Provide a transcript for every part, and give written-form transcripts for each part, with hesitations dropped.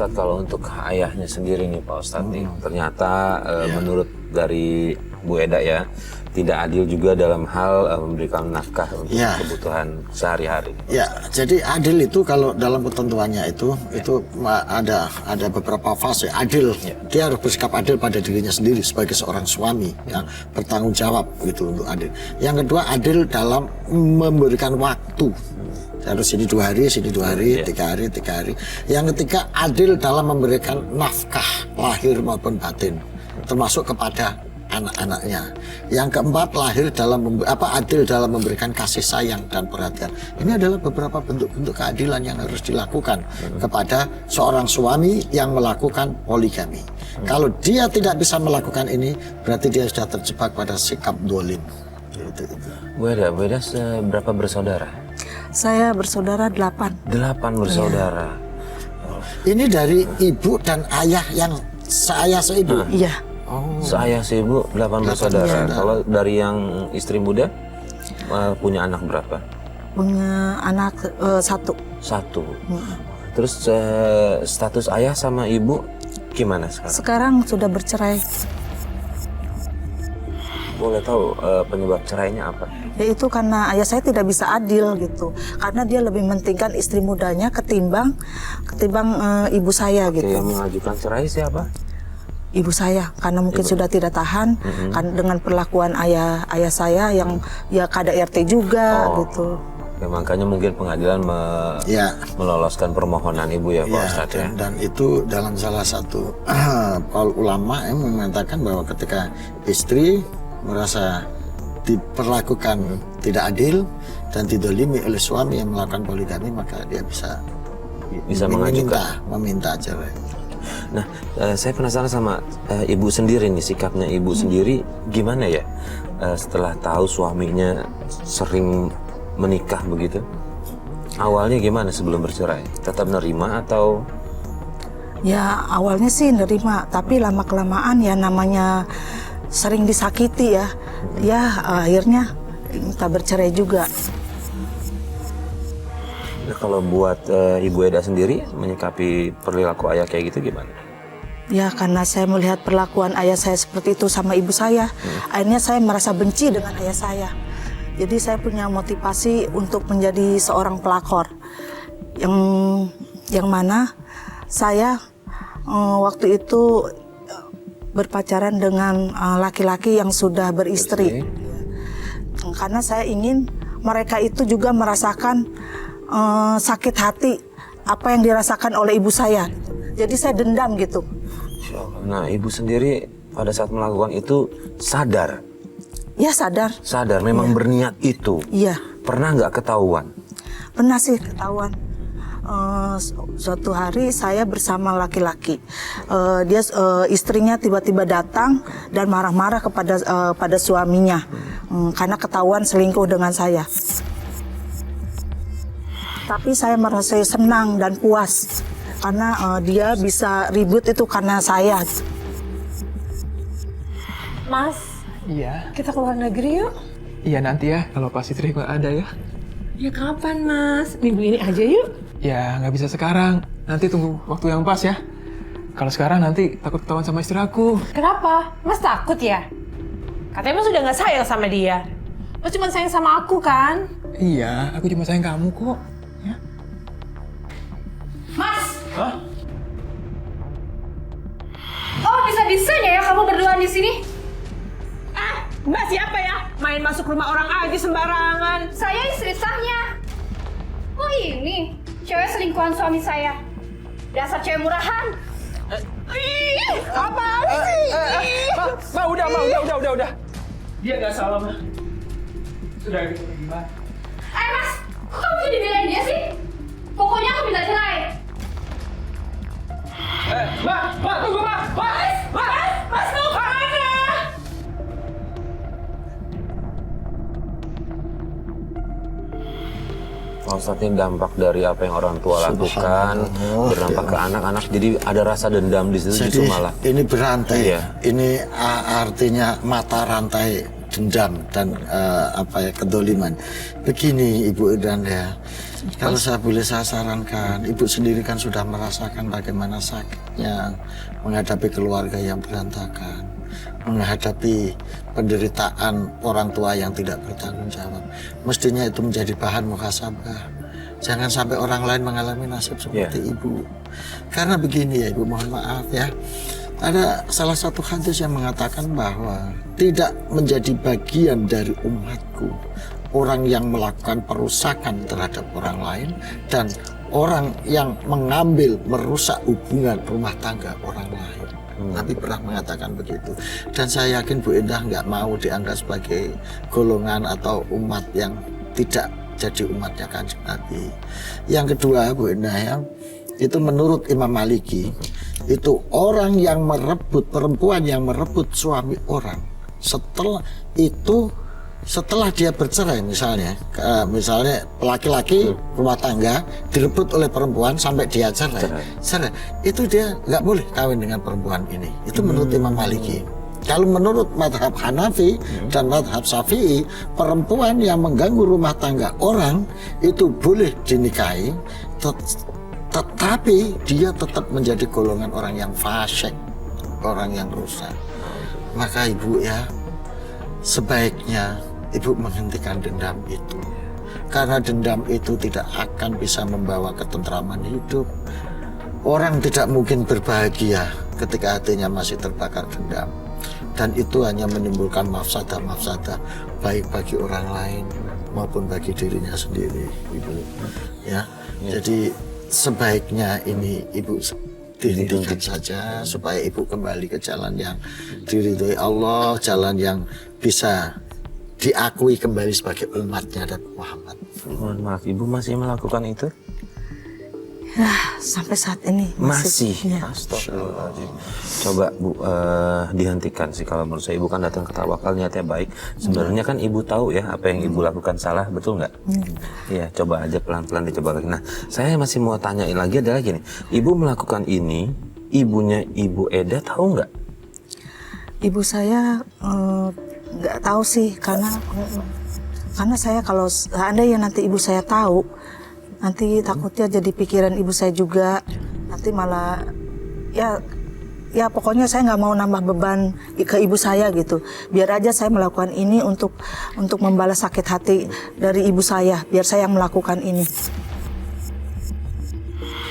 Ustadz, kalau untuk ayahnya sendiri nih Pak Ustadz nih, ternyata menurut dari Bu Eda ya, tidak adil juga dalam hal memberikan nafkah untuk kebutuhan sehari-hari. Ya, jadi adil itu kalau dalam ketentuannya itu ada beberapa fase adil. Dia harus bersikap adil pada dirinya sendiri sebagai seorang suami yang bertanggung jawab gitu untuk adil. Yang kedua adil dalam memberikan waktu. Harus sini 2 hari, sini 2 hari, 3 hari, 3 hari. Yang ketiga adil dalam memberikan nafkah lahir maupun batin, termasuk kepada anak-anaknya. Yang keempat adil dalam memberikan kasih sayang dan perhatian. Ini adalah beberapa bentuk-bentuk keadilan yang harus dilakukan kepada seorang suami yang melakukan poligami. Kalau dia tidak bisa melakukan ini, berarti dia sudah terjebak pada sikap dolim. Bu Eda seberapa bersaudara? Saya bersaudara 8. 8 bersaudara. Ini dari ibu dan ayah yang seayah seibu? Iya. Seayah seibu 8 bersaudara. Kalau dari yang istri muda punya anak berapa? Punya anak 1. 1. Terus status ayah sama ibu gimana sekarang? Sekarang sudah bercerai. Boleh tahu penyebab cerainya apa? Yaitu karena ayah saya tidak bisa adil gitu. Karena dia lebih mementingkan istri mudanya ketimbang ibu saya gitu. Yang mengajukan cerai siapa? Ibu saya, karena mungkin sudah tidak tahan kan dengan perlakuan ayah saya yang ya KDRT juga gitu. Ya, makanya mungkin pengadilan meloloskan permohonan ibu ya Pak Ustadz ya. Dan itu dalam salah satu qaul ulama yang mengatakan bahwa ketika istri merasa diperlakukan tidak adil dan didolimi oleh suami yang melakukan poligami, maka dia bisa meminta cerai. Nah, saya penasaran sama ibu sendiri nih, sikapnya ibu sendiri gimana ya setelah tahu suaminya sering menikah begitu? Awalnya gimana sebelum bercerai? Tetap nerima atau? Ya awalnya sih nerima, tapi lama-kelamaan ya namanya sering disakiti ya, akhirnya kita bercerai juga. Nah, kalau buat Ibu Eda sendiri menyikapi perilaku ayah kayak gitu gimana? Ya karena saya melihat perlakuan ayah saya seperti itu sama ibu saya, akhirnya saya merasa benci dengan ayah saya. Jadi saya punya motivasi untuk menjadi seorang pelakor, yang mana saya waktu itu berpacaran dengan laki-laki yang sudah beristri. Karena saya ingin mereka itu juga merasakan sakit hati apa yang dirasakan oleh ibu saya. Jadi saya dendam gitu. Nah, ibu sendiri pada saat melakukan itu sadar? Ya sadar. Sadar, memang berniat itu? Iya. Pernah nggak ketahuan? Pernah sih ketahuan. Suatu hari saya bersama laki-laki, istrinya tiba-tiba datang dan marah-marah pada suaminya karena ketahuan selingkuh dengan saya. Tapi saya merasa senang dan puas karena dia bisa ribut itu karena saya. Mas, iya. Kita keluar negeri yuk. Iya nanti ya, kalau pas istri nggak ada ya. Ya kapan Mas? Minggu ini aja yuk. Ya nggak bisa sekarang, nanti tunggu waktu yang pas ya. Kalau sekarang nanti takut ketahuan sama istri aku. Kenapa? Mas takut ya? Katanya Mas udah nggak sayang sama dia. Mas cuma sayang sama aku kan? Iya, aku cuma sayang kamu kok. Ya. Mas! Hah? Oh bisa-bisanya ya kamu berduaan di sini? Mbak siapa ya? Main masuk rumah orang aja sembarangan. Saya istri sahnya. Oh ini, cewek selingkuhan suami saya. Dasar cewek murahan. Apa sih? Udah. Dia nggak salah, Ma. Sudah gitu gimana? Mas, kok kamu jadi belain dia sih? Pokoknya aku minta cerai. Ma, tunggu, Ma! Mas mau kemana? Pak Ustadz, ini dampak dari apa yang orang tua lakukan berdampak ke anak-anak, jadi ada rasa dendam di situ. Jadi justru malah ini berantai. Iya. Ini artinya mata rantai dendam dan kedoliman. Begini Ibu Edanda, kalau saya sarankan, Ibu sendiri kan sudah merasakan bagaimana sakitnya menghadapi keluarga yang berantakan, menghadapi penderitaan orang tua yang tidak bertanggung jawab. Mestinya itu menjadi bahan muhasabah. Jangan sampai orang lain mengalami nasib seperti Ibu. Karena begini ya Ibu, mohon maaf ya. Ada salah satu hadis yang mengatakan bahwa tidak menjadi bagian dari umatku orang yang melakukan perusakan terhadap orang lain dan orang yang mengambil merusak hubungan rumah tangga orang lain. Nabi pernah mengatakan begitu. Dan saya yakin Bu Endah nggak mau dianggap sebagai golongan atau umat yang tidak jadi umatnya Kanjeng Nabi. Yang kedua Bu Endah ya, itu menurut Imam Maliki, itu orang yang merebut, perempuan yang merebut suami orang setelah dia bercerai, misalnya laki-laki rumah tangga direbut oleh perempuan sampai dia cerai, itu dia nggak boleh kawin dengan perempuan ini. Itu menurut Imam Maliki. Kalau menurut madhab Hanafi dan madhab Syafi'i, perempuan yang mengganggu rumah tangga orang itu boleh dinikahi, tetapi dia tetap menjadi golongan orang yang fasik, orang yang rusak. Maka Ibu ya, sebaiknya Ibu menghentikan dendam itu. Karena dendam itu tidak akan bisa membawa ketentraman hidup. Orang tidak mungkin berbahagia ketika hatinya masih terbakar dendam. Dan itu hanya menimbulkan mafsadah-mafsadah baik bagi orang lain maupun bagi dirinya sendiri, Ibu. Ya. Jadi sebaiknya ini Ibu dihentikan saja supaya Ibu kembali ke jalan yang diridhoi Allah, jalan yang bisa diakui kembali sebagai umatnya dan Muhammad. Mohon maaf, Ibu masih melakukan itu? Sampai saat ini Masih? Ya. Astagfirullahaladzim. Coba Bu, dihentikan sih kalau menurut saya. Ibu kan datang ke tawakal niatnya baik. Sebenarnya kan Ibu tahu ya apa yang Ibu lakukan salah, betul nggak? Iya, coba aja pelan-pelan dicoba lagi. Nah, saya masih mau tanyain lagi adalah gini. Ibu melakukan ini, ibunya Ibu Eda tahu nggak? Ibu saya nggak tahu sih, karena saya kalau seandainya nanti ibu saya tahu, nanti takutnya jadi pikiran ibu saya juga, nanti malah ya pokoknya saya nggak mau nambah beban ke ibu saya gitu. Biar aja saya melakukan ini untuk membalas sakit hati dari ibu saya, biar saya yang melakukan ini.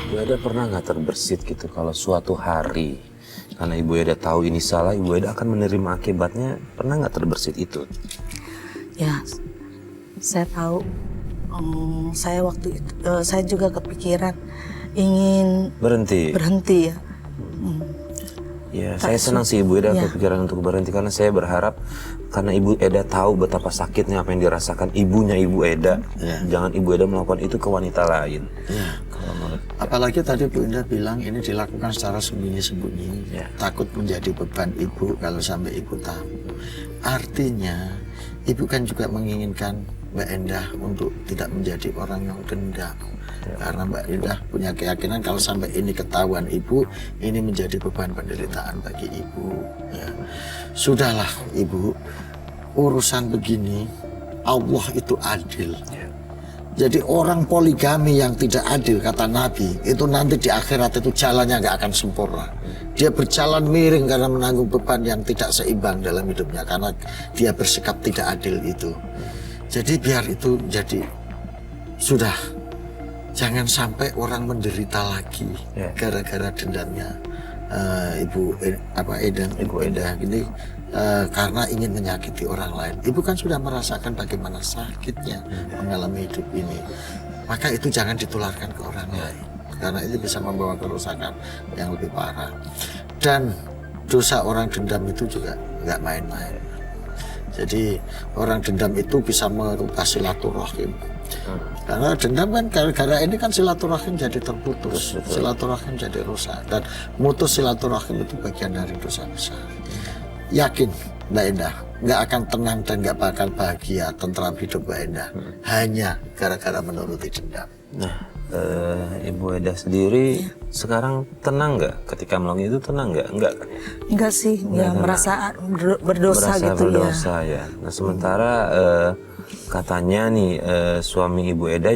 Ibu Eda pernah nggak terbersit gitu kalau suatu hari karena Ibu Eda tahu ini salah, Ibu Eda akan menerima akibatnya? Pernah nggak terbersit itu? Ya, saya tahu. Saya waktu itu saya juga kepikiran ingin berhenti ya. Ya, saya senang sih Ibu Eda kepikiran untuk berhenti, karena saya berharap karena Ibu Eda tahu betapa sakitnya apa yang dirasakan ibunya Ibu Eda, jangan Ibu Eda melakukan itu ke wanita lain. Apalagi tadi Bu Indah bilang ini dilakukan secara sembunyi-sembunyi, takut menjadi beban Ibu kalau sampai Ibu tahu. Artinya Ibu kan juga menginginkan Mbak Endah untuk tidak menjadi orang yang dendam. Karena Mbak Endah punya keyakinan kalau sampai ini ketahuan Ibu, ini menjadi beban penderitaan bagi Ibu. Ya. Sudahlah Ibu, urusan begini Allah itu adil. Jadi orang poligami yang tidak adil, kata Nabi, itu nanti di akhirat itu jalannya nggak akan sempurna. Dia berjalan miring karena menanggung beban yang tidak seimbang dalam hidupnya, karena dia bersikap tidak adil itu. Jadi biar itu jadi sudah, jangan sampai orang menderita lagi gara-gara dendamnya Ibu Endah gini, karena ingin menyakiti orang lain. Ibu kan sudah merasakan bagaimana sakitnya mengalami hidup ini, maka itu jangan ditularkan ke orang lain, karena itu bisa membawa kerusakan yang lebih parah. Dan dosa orang dendam itu juga nggak main-main. Jadi orang dendam itu bisa merubah silaturahim. Karena dendam kan gara-gara ini kan silaturahim jadi terputus, silaturahim jadi rusak, dan mutus silaturahim itu bagian dari dosa besar. Yakin Mbak Endah nggak akan tenang dan nggak bakal bahagia, tentram hidup Mbak Endah hanya gara-gara menuruti dendam. Nah, Ibu Eda sendiri sekarang tenang nggak ketika melakukan itu, tenang nggak? Enggak kan? Enggak sih, ya merasa berdosa Merasa gitu berdosa ya. ya. Nah, sementara katanya nih suami Ibu Eda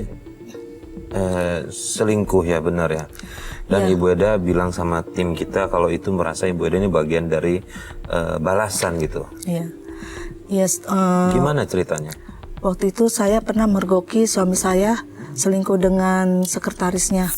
selingkuh ya, benar ya? Dan Iya. Ibu Eda bilang sama tim kita kalau itu merasa Ibu Eda ini bagian dari balasan gitu. Iya. Yes, Gimana ceritanya? waktu itu saya pernah mergoki suami saya selingkuh dengan sekretarisnya.